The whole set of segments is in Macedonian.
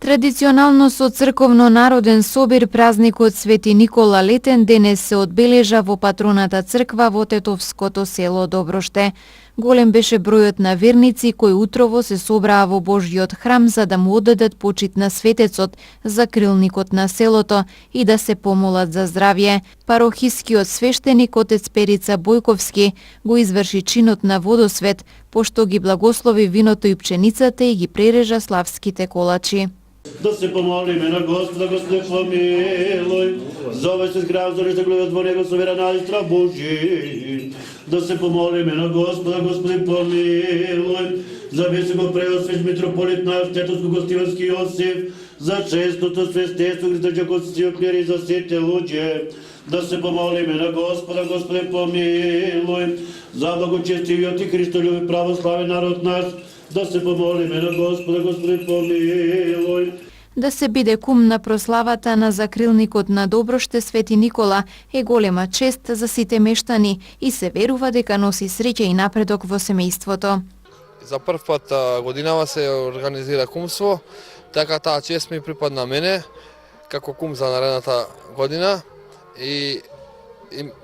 Традиционално со црковно-народен собир празникот Свети Никола Летен денес се одбележа во патроната црква во Тетовското село Доброште. Голем беше бројот на верници кои утрово се собраа во Божјиот храм за да му оддадат почит на светецот, закрилникот на селото и да се помолат за здравје. Парохискиот свештеник отец Перица Бојковски го изврши чинот на водосвет, пошто ги благослови виното и пченицата и ги прережа славските колачи. Да се помолиме на Господа, Господи помилуј, за овој се грав, за гледат во него со вера нади страх Божи. Да се помолиме на Господа, Господи помилуј, за високо преосвет митрополит наш Тетовско-Гостивански Јосиф, за честото свестество Христо-Джакоци и за сите луѓе. Да се помолиме на Господа, Господи помилуј, за благочестивиот и Христолюби православен народ наш. Да се помолиме на Господа, Господи помилуј. Да се биде кум на прославата на закрилникот на Доброште Свети Никола е голема чест за сите мештани и се верува дека носи среќа и напредок во семејството. За прв пат годинава се организира кумство, така таа чест ми припадна мене како кум за наредната година и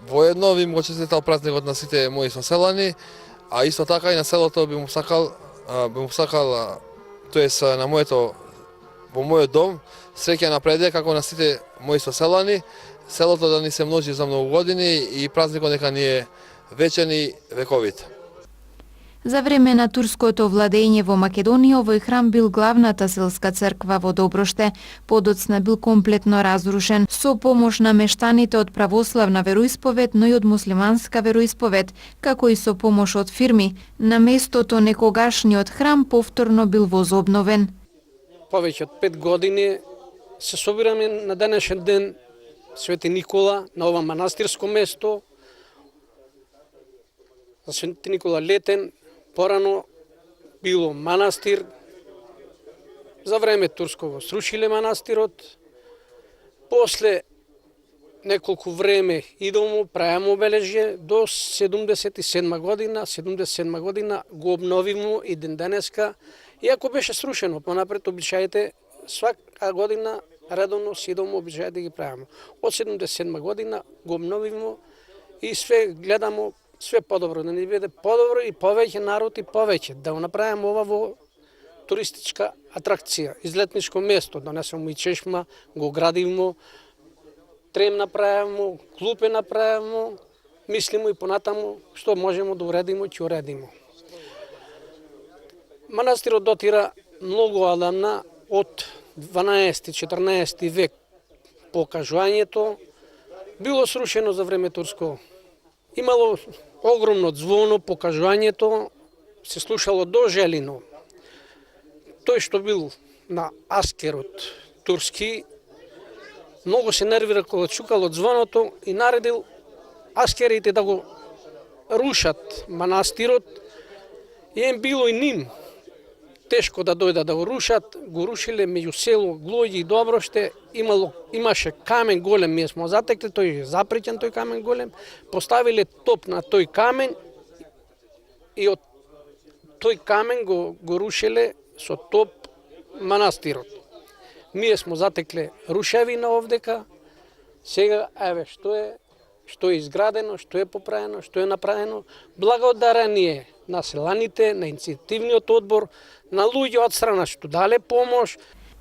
воедно би го честитал празникот на сите мои соселани, а исто така и на селото би му сакал тоест на во мојот дом, среќа напредек како на сите мои соселани, селото да ни се множи за многу години и празникот нека ни е вечен и вековит. За време на турското владење во Македонија, овој храм бил главната селска црква во Доброште. Подоцна бил комплетно разрушен, со помош на мештаните од православна вероисповед, но и од муслиманска вероисповед, како и со помош од фирми. На местото некогашниот храм повторно бил возобновен. Повеќе од 5 години се собираме на денешен ден Свети Никола на ова манастирско место. За Свети Никола Летен порано било манастир. За време турско го срушиле манастирот. После неколку време идомо правимо обележје до 77 година. 77 година го обновимо и ден денеска. Иако беше срушено, понапред обичаите свака година редовно си идомо обичаите да ги правимо. Од 77 година го обновимо и све гледамо све подобро, да ни биде подобро и повеќе народ и повеќе, да го направиме ова во туристичка атракција, излетничко место, донесемо и чешма, го градимо, трем направимо, клупе направимо, мислимо и понатамо што можеме да уредимо, ќе уредимо. Манастирот дотира многу одамна, од 12-14 век по кажувањето, било срушено за време турско. Имало огромно звоно по кажувањето, се слушало до Желино. Тој што бил на аскерот турски, многу се нервира кога чукало звоното и наредил аскерите да го рушат манастирот. И им било и ним тешко да дојдат да го рушат, го рушиле меѓу село Глоѓи и Доброште, имаше камен голем, ние смо затекли, тој е запреќен тој камен голем, поставиле топ на тој камен и од тој камен го рушиле со топ манастирот. Ние смо затекле рушевина овдека, сега еве што е изградено, што е поправено, што е направено, благодарение на селаните, на иницијативниот одбор, на луѓе од страна што дале помош.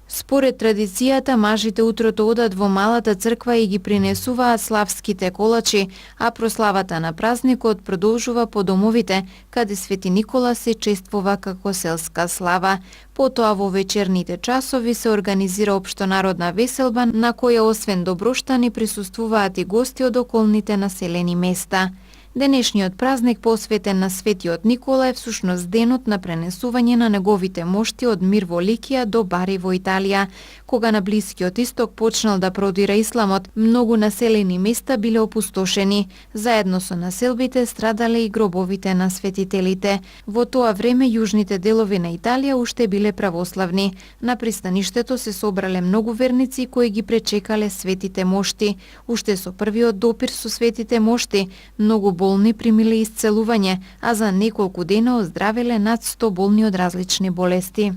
Според традицијата, мажите утрото одат во малата црква и ги принесуваат славските колачи, а прославата на празникот продолжува по домовите, каде Свети Никола се чествува како селска слава. Потоа во вечерните часови се организира општонародна веселба, на која освен доброштани присуствуваат и гости од околните населени места. Денешниот празник посветен на Светиот Никола е всушност денот на пренесување на неговите мошти од мир во Ликија до Бари во Италија. Кога на Блискиот Исток почнал да продира исламот, многу населени места биле опустошени. Заедно со населбите страдале и гробовите на светителите. Во тоа време јужните делови на Италија уште биле православни. На пристаништето се собрале многу верници кои ги пречекале светите мошти. Уште со првиот допир со светите мошти, многу болни примиле исцелување, а за неколку дена оздравеле над 100 болни од различни болести.